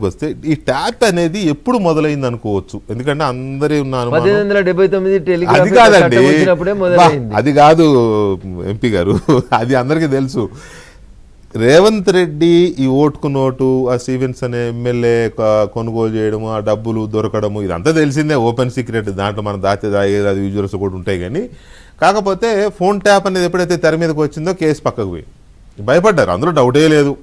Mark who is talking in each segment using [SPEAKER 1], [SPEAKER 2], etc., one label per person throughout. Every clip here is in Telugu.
[SPEAKER 1] వస్తే ఈ ట్యాప్ అనేది ఎప్పుడు మొదలైంది అనుకోవచ్చు, ఎందుకంటే అందరి
[SPEAKER 2] అది
[SPEAKER 1] కాదండి, అది కాదు ఎంపీ గారు, అది అందరికీ తెలుసు. రేవంత్ రెడ్డి ఈ ఓటుకు నోటు, ఆ స్టీఫెన్స్ అనే ఎమ్మెల్యే కొనుగోలు చేయడము, ఆ డబ్బులు దొరకడము, ఇదంతా తెలిసిందే, ఓపెన్ సీక్రెట్. దాంట్లో మనం దాచేది అది విజువల్స్ కూడా ఉంటాయి. కానీ కాకపోతే ఫోన్ ట్యాప్ అనేది ఎప్పుడైతే తెర మీదకి వచ్చిందో కేసు పక్కకు పోయి భయపడ్డారు, అందులో డౌటే లేదు.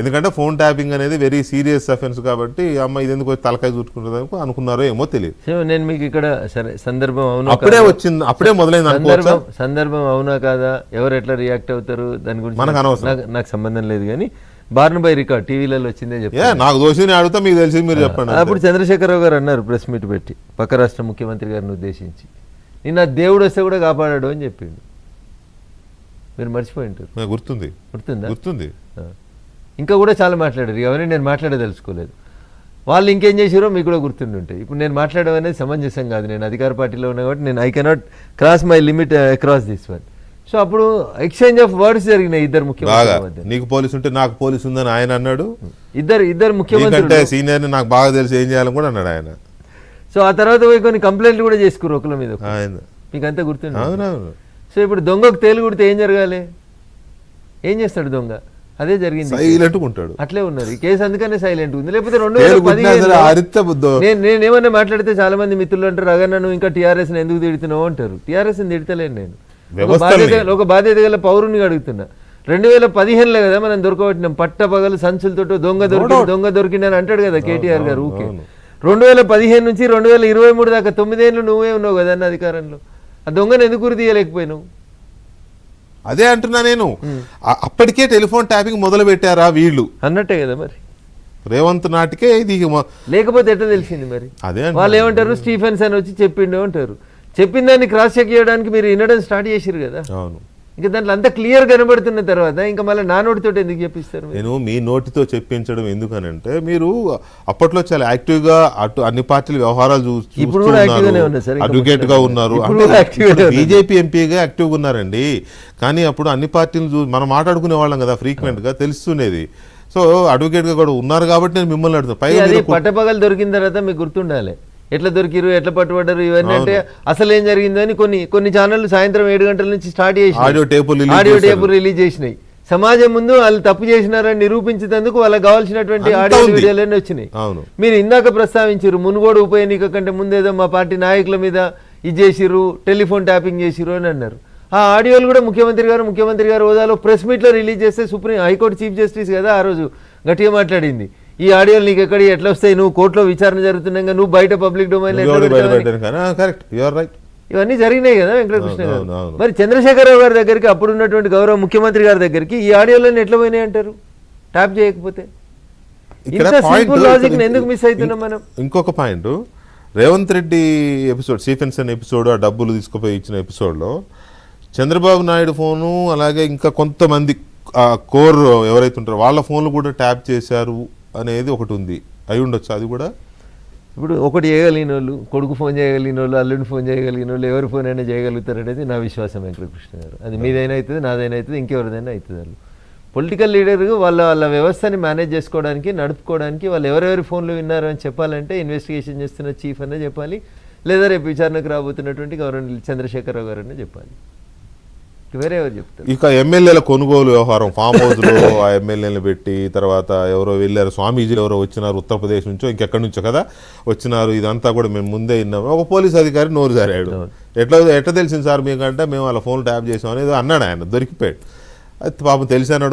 [SPEAKER 1] ఎందుకంటే ఫోన్ ట్యాపింగ్ అనేది వెరీ సీరియస్ అఫెన్స్ కాబట్టి అమ్మ ఇది ఎందుకు తలకాయ చుట్టుకుంటుంది అనుకున్నారో ఏమో తెలియదు.
[SPEAKER 2] నేను మీకు ఇక్కడ సరే సందర్భం అవును
[SPEAKER 1] అప్పుడే వచ్చింది, అప్పుడే మొదలైంది
[SPEAKER 2] సందర్భం అవునా కాదా, ఎవరు ఎట్లా రియాక్ట్ అవుతారు దాని గురించి
[SPEAKER 1] మనకు అనవసరం,
[SPEAKER 2] నాకు సంబంధం లేదు. కానీ బార్న్ బై రికార్డ్ టీవీలలో వచ్చిందే చెప్పారు,
[SPEAKER 1] నాకు దోషిని అడుగుతా మీకు తెలిసి మీరు చెప్పండి.
[SPEAKER 2] అప్పుడు చంద్రశేఖరరావు గారు అన్నారు ప్రెస్ మీట్ పెట్టి పక్క రాష్ట్ర ముఖ్యమంత్రి గారిని ఉద్దేశించి, నిన్న దేవుడు వస్తే కూడా కాపాడాడు అని చెప్పిండు. మీరు మర్చిపోయి ఉంటారు,
[SPEAKER 1] గుర్తుంది.
[SPEAKER 2] ఇంకా కూడా చాలా మాట్లాడారు, ఎవరైనా నేను మాట్లాడదలుచుకోలేదు. వాళ్ళు ఇంకేం చేసారో మీకు కూడా గుర్తుండి ఉంటాయి. ఇప్పుడు నేను మాట్లాడడం అనేది సమంజసం కాదు, నేను అధికార పార్టీలో ఉన్నా కాబట్టి నేను I cannot cross my limit across this one. So అప్పుడు ఎక్స్చేంజ్ ఆఫ్ వర్డ్స్ జరిగినాయి ఇద్దరు ముఖ్యమంత్రులు.
[SPEAKER 1] నీకు పోలీసు ఉంటే నాకు పోలీసు ఉందని ఆయన అన్నాడు,
[SPEAKER 2] ఇద్దరు ముఖ్యమంత్రులు
[SPEAKER 1] సీనియర్ నాకు బాగా తెలిసి ఏం చేయాలని కూడా అన్నాడు ఆయన.
[SPEAKER 2] సో ఆ తర్వాత పోయి కొన్ని కంప్లైంట్లు కూడా చేసుకున్నారు ఒకళ్ళ మీద, మీకు అంతా గుర్తుంది.
[SPEAKER 1] అవునవును.
[SPEAKER 2] సో ఇప్పుడు దొంగకు తేలు కుడితే ఏం జరగాలి, ఏం చేస్తాడు దొంగ, అదే జరిగింది,
[SPEAKER 1] సైలెంట్ ఉంటాడు.
[SPEAKER 2] అట్లే ఉన్నారు ఈ కేసు, అందుకనే సైలెంట్ ఉంది. లేకపోతే 2015 నేనేమన్నా మాట్లాడితే చాలా మంది మిత్రులు అంటారు, అగన్నా నువ్వు ఇంకా టీఆర్ఎస్ ఎందుకు తిడుతున్నావు అంటారు. టీఆర్ఎస్ తిడతలేను నేను, ఒక బాధ్యత గల పౌరుని అడుగుతున్నా. 2015లో కదా మనం దొరకబట్టినాం, పట్టపగలు సంచులతో దొంగ దొరికిందని అంటాడు కదా కేటీఆర్ గారు. ఊకే 2015 నుంచి 2023 దాకా 9 ఏళ్ళు నువ్వే ఉన్నావు కదా అన్న అధికారంలో, ఆ దొంగను ఎందుకు గురి తీయలేకపోయినావు?
[SPEAKER 1] అదే అంటున్నా నేను, అప్పటికే టెలిఫోన్ ట్యాపింగ్ మొదలు పెట్టారా వీళ్ళు
[SPEAKER 2] అన్నట్టే కదా మరి.
[SPEAKER 1] రేవంత్ నాటికే ఇది,
[SPEAKER 2] లేకపోతే ఎట్లా తెలిసింది మరి?
[SPEAKER 1] అదే
[SPEAKER 2] వాళ్ళు ఏమంటారు, స్టీఫెన్స్ అని వచ్చి చెప్పిండు అంటారు. చెప్పిన దాన్ని క్రాస్ చెక్ చేయడానికి మీరు వినడం స్టార్ట్ చేసిరు కదా.
[SPEAKER 1] అవును,
[SPEAKER 2] ఇంకా దాంట్లో అంతా క్లియర్ కనబడుతున్న తర్వాత ఇంకా మళ్ళీ నా నోటితో ఎందుకు చెప్పిస్తారు?
[SPEAKER 1] నేను మీ నోటితో చెప్పించడం ఎందుకనంటే మీరు అప్పట్లో చాలా యాక్టివ్ గా అటు అన్ని పార్టీల వ్యవహారాలు అడ్వకేట్ గా ఉన్నారు, బీజేపీ ఎంపీగా యాక్టివ్ గా ఉన్నారండి. కానీ అప్పుడు అన్ని పార్టీలు మనం మాట్లాడుకునే వాళ్ళం కదా ఫ్రీక్వెంట్ గా, తెలుస్తుండేది. సో అడ్వకేట్ గా కూడా ఉన్నారు కాబట్టి నేను మిమ్మల్ని అడుగుతాను. పైగా
[SPEAKER 2] పట్టపగలు దొరికిన తర్వాత మీకు గుర్తుండాలి ఎట్లా దొరికిరు, ఎట్లా పట్టుబడ్డారు, ఇవన్నీ. అంటే అసలు ఏం జరిగిందో అని కొన్ని ఛానళ్లు సాయంత్రం 7 గంటల నుంచి స్టార్ట్ చేసి ఆడియో టేపులు రిలీజ్ చేసినాయి. సమాజం ముందు వాళ్ళు తప్పు చేసినారని నిరూపించేందుకు వాళ్ళకి కావాల్సినటువంటి ఆడియో వీడియోలన్నీ వచ్చినాయి. మీరు ఇందాక ప్రస్తావించారు మునుగోడు ఉప ఎన్నిక కంటే ముందేదో మా పార్టీ నాయకుల మీద ఇది చేసిరు, టెలిఫోన్ ట్యాపింగ్ చేసిరు అని అన్నారు. ఆ ఆడియోలు కూడా ముఖ్యమంత్రి గారు హోదాలో ప్రెస్ మీట్లో రిలీజ్ చేస్తే హైకోర్టు చీఫ్ జస్టిస్ కదా ఆ రోజు గట్టిగా మాట్లాడింది, ఈ ఆడియోలు నీకు ఎక్కడి ఎట్లా వస్తాయి, నువ్వు కోర్టులో విచారణ జరుగుతున్నాగా నువ్వు బయట పబ్లిక్ డొమైన్ ఇవన్నీ జరిగినాయి కదా వెంకటకృష్ణ గారు. మరి చంద్రశేఖరరావు గారి దగ్గరికి అప్పుడు ఉన్నటువంటి గౌరవ ముఖ్యమంత్రి గారి దగ్గరికి ఈ ఆడియోలన్నీ ఎట్లా పోయినాయి అంటారు ట్యాప్ చేయకపోతే? ఎందుకు మిస్ అవుతున్నాం మనం?
[SPEAKER 1] ఇంకొక point, Revanth Reddy episode, Stephens అనే ఎపిసోడ్, ఆ డబ్బులు తీసుకుపోయి ఇచ్చిన ఎపిసోడ్లో చంద్రబాబు నాయుడు ఫోను అలాగే ఇంకా కొంతమంది కోర్ ఎవరైతే ఉంటారో వాళ్ళ ఫోన్లు కూడా ట్యాప్ చేశారు అనేది ఒకటి ఉంది, అయి ఉండొచ్చు అది కూడా.
[SPEAKER 2] ఇప్పుడు ఒకటి చేయగలిగిన వాళ్ళు, కొడుకు ఫోన్ చేయగలిగిన వాళ్ళు, అల్లుడిని ఫోన్ చేయగలిగిన వాళ్ళు, ఎవరి ఫోన్ అయినా చేయగలుగుతారు అనేది నా విశ్వాసం వెంకటకృష్ణ గారు. అది మీదైనా అవుతుంది, నాదైనా అవుతుంది, ఇంకెవరిదైనా అవుతుంది. వాళ్ళు పొలిటికల్ లీడర్ వాళ్ళ వ్యవస్థని మేనేజ్ చేసుకోవడానికి, నడుపుకోవడానికి వాళ్ళు ఎవరెవరి ఫోన్లు విన్నారు అని చెప్పాలంటే ఇన్వెస్టిగేషన్ చేస్తున్న చీఫ్ అనే చెప్పాలి, లేదా రేపు విచారణకు రాబోతున్నటువంటి గవర్నర్ చంద్రశేఖరరావు గారు అనే చెప్పాలి, వేరే ఎవరు చెప్తారు?
[SPEAKER 1] ఇక ఎమ్మెల్యేల కొనుగోలు వ్యవహారం, ఫామ్ హౌస్లో ఆ ఎమ్మెల్యేలను పెట్టి తర్వాత ఎవరో వెళ్ళారు, స్వామీజీలు ఎవరో వచ్చినారు ఉత్తరప్రదేశ్ నుంచో ఇంకెక్కడి నుంచో కదా వచ్చినారు, ఇదంతా కూడా మేము ముందే విన్నాము. ఒక పోలీస్ అధికారి నోరు జారాడు, ఎట్లా తెలిసింది సార్ మీకంటే మేము వాళ్ళ ఫోన్ ట్యాప్ చేసాం అనేది అన్నాడు. ఆయన దొరికిపోయాడు. అది పాపం తెలిసాడో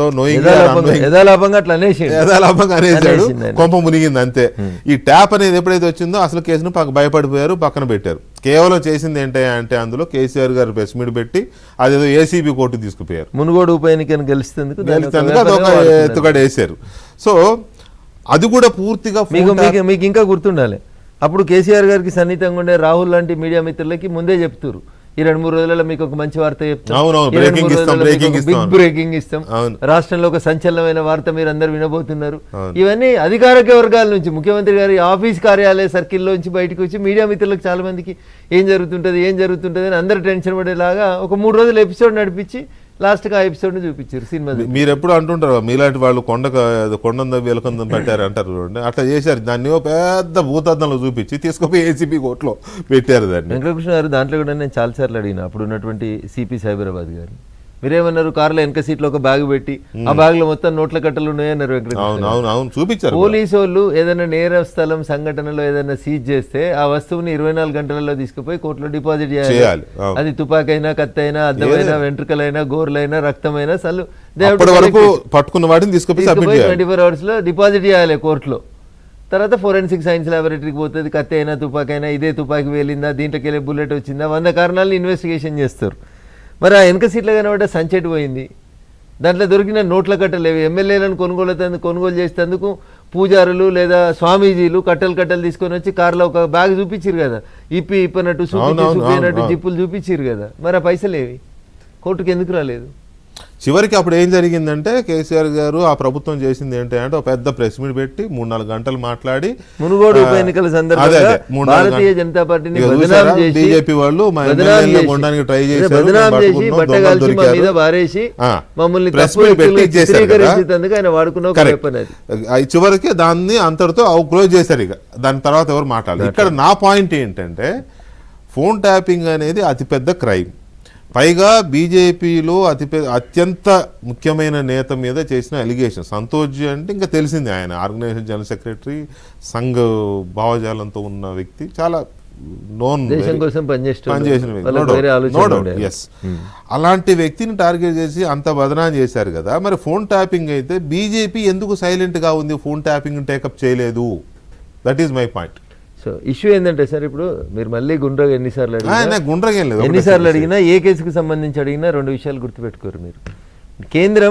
[SPEAKER 2] యథాలాభంగా
[SPEAKER 1] అనేసాడు, కొంప మునిగింది అంతే. ఈ ట్యాప్ అనేది ఎప్పుడైతే వచ్చిందో అసలు కేసును భయపడిపోయారు, పక్కన పెట్టారు. కేవలం చేసింది ఏంటంటే అందులో కేసీఆర్ గారు ప్రెస్ మీట్ పెట్టి అదేదో ఏసీబీ కోర్టు తీసుకుపోయారు,
[SPEAKER 2] మునుగోడు ఉప ఎన్నికను గెలిచేందుకు
[SPEAKER 1] అదొక ఎత్తుగడ వేశారు. సో అది కూడా పూర్తిగా
[SPEAKER 2] మీకు ఇంకా గుర్తుండాలి, అప్పుడు కేసీఆర్ గారికి సన్నిహితంగా ఉండే రాహుల్ లాంటి మీడియా మిత్రులకి ముందే చెప్తున్నారు, ఈ 2-3 రోజులలో మీకు ఒక మంచి వార్త చెప్తాం, బిగ్ బ్రేకింగ్ ఇస్తాం, రాష్ట్రంలో ఒక సంచలనమైన వార్త మీరు అందరు వినబోతున్నారు. ఇవన్నీ అధికారిక వర్గాల నుంచి, ముఖ్యమంత్రి గారి ఆఫీస్ కార్యాలయ సర్కిల్లో నుంచి బయటకు వచ్చి మీడియా మిత్రులకు చాలా మందికి ఏం జరుగుతుంటుంది అని అందరూ టెన్షన్ పడేలాగా ఒక 3 రోజులు ఎపిసోడ్ నడిపించి లాస్ట్కి ఆ ఎపిసోడ్ ని చూపించారు సినిమా.
[SPEAKER 1] మీరు ఎప్పుడు అంటుంటారు మీలాంటి వాళ్ళు కొండంద వెలకొందని పెట్టారు అంటారు చూడండి, అట్లా చేశారు. దాన్ని పెద్ద భూతద్దంలో చూపించి తీసుకుపోయి ఏసీబీ కోర్టులో పెట్టారు దాన్ని.
[SPEAKER 2] వెంకటకృష్ణ గారు దాంట్లో కూడా నేను చాలాసార్లు అడిగిన అప్పుడు ఉన్నటువంటి సిపి సైబరాబాద్ గారు, మీరేమన్నారు కారులో వెనక సీట్లో ఒక బ్యాగ్ పెట్టి ఆ బ్యాగ్ లో మొత్తం నోట్ల కట్టలు ఉన్నాయన్నారు వెంకటకృష్ణ.
[SPEAKER 1] చూపించారు.
[SPEAKER 2] పోలీసు వాళ్ళు ఏదైనా నేర స్థలం సంఘటనలో ఏదైనా సీజ్ చేస్తే ఆ వస్తువుని 24 గంటలలో తీసుకుపోయి కోర్టులో డిపాజిట్ చేయాలి. అది తుపాకైనా, కత్తి అయినా, అద్దమైనా, వెంట్రుకలైనా, గోర్లైనా, రక్తమైనా అసలు
[SPEAKER 1] పట్టుకున్న వాటిని తీసుకుపోయి
[SPEAKER 2] 24 hours లో డిపాజిట్ చేయాలి కోర్టులో. తర్వాత ఫోరెన్సిక్ సైన్స్ ల్యాబొరేటరీకి పోతుంది, కత్తి అయినా తుపాకీ అయినా, ఇదే తుపాకీ వెళ్ళిందా, దీంట్లోకి వెళ్ళే బుల్లెట్ వచ్చిందా, 100 కారణాలను ఇన్వెస్టిగేషన్ చేస్తారు. మరి ఆ వెనక సీట్లో కనబడ్డ సంచెట్ పోయింది, దాంట్లో దొరికిన నోట్ల కట్టలేవి, ఎమ్మెల్యేలను కొనుగోలు చేసేందుకు పూజారులు లేదా స్వామీజీలు కట్టలు తీసుకొని వచ్చి కార్లో ఒక బ్యాగ్ చూపించారు కదా, ఇప్పినట్టు చూపినట్టు జిప్పులు చూపించారు కదా, మరి ఆ పైసలేవి కోర్టుకు ఎందుకు రాలేదు?
[SPEAKER 1] చివరికి అప్పుడు ఏం జరిగిందంటే కేసీఆర్ గారు ఆ ప్రభుత్వం చేసింది ఏంటంటే ఒక పెద్ద ప్రెస్ మీట్ పెట్టి 3-4 గంటలు మాట్లాడి
[SPEAKER 2] మునుగోడు ఉప ఎన్నికల సందర్భంగా భారతీయ జనతా పార్టీని
[SPEAKER 1] బీజేపీ వాళ్ళు ట్రై చేసి
[SPEAKER 2] బట్టగాల్చి మా మీద బారేసి మమ్మల్ని చిత్రీకరించేందుకు ఆయన వాడుకున్న ఒక వెపన్ అది.
[SPEAKER 1] చివరికి దాన్ని అంతటితో క్లోజ్ చేశారు. ఇక దాని తర్వాత ఎవరు మాట్లాడారు. ఇక్కడ నా పాయింట్ ఏంటంటే ఫోన్ ట్యాపింగ్ అనేది అతిపెద్ద క్రైమ్. పైగా బీజేపీలో అత్యంత ముఖ్యమైన నేత మీద చేసిన అలిగేషన్. సంతోష్ జీ అంటే ఇంకా తెలిసింది, ఆయన ఆర్గనైజేషన్ జనరల్ సెక్రటరీ, సంఘ భావజాలంతో ఉన్న వ్యక్తి, చాలా నోన్ పనిచేసిన వ్యక్తి. అలాంటి వ్యక్తిని టార్గెట్ చేసి అంత బదనాం చేశారు కదా. మరి ఫోన్ ట్యాపింగ్ అయితే బీజేపీ ఎందుకు సైలెంట్ గా ఉంది, ఫోన్ ట్యాపింగ్ టేకప్ చేయలేదు? That is my point.
[SPEAKER 2] So issue ఏంటంటే సార్, ఇప్పుడు మీరు మళ్ళీ గుండ్రగా ఎన్నిసార్లు
[SPEAKER 1] గుండ్రగా
[SPEAKER 2] ఎన్నిసార్లు అడిగినా, ఏ కేసుకు సంబంధించి అడిగినా 2 విషయాలు గుర్తుపెట్టుకోరు మీరు. కేంద్రం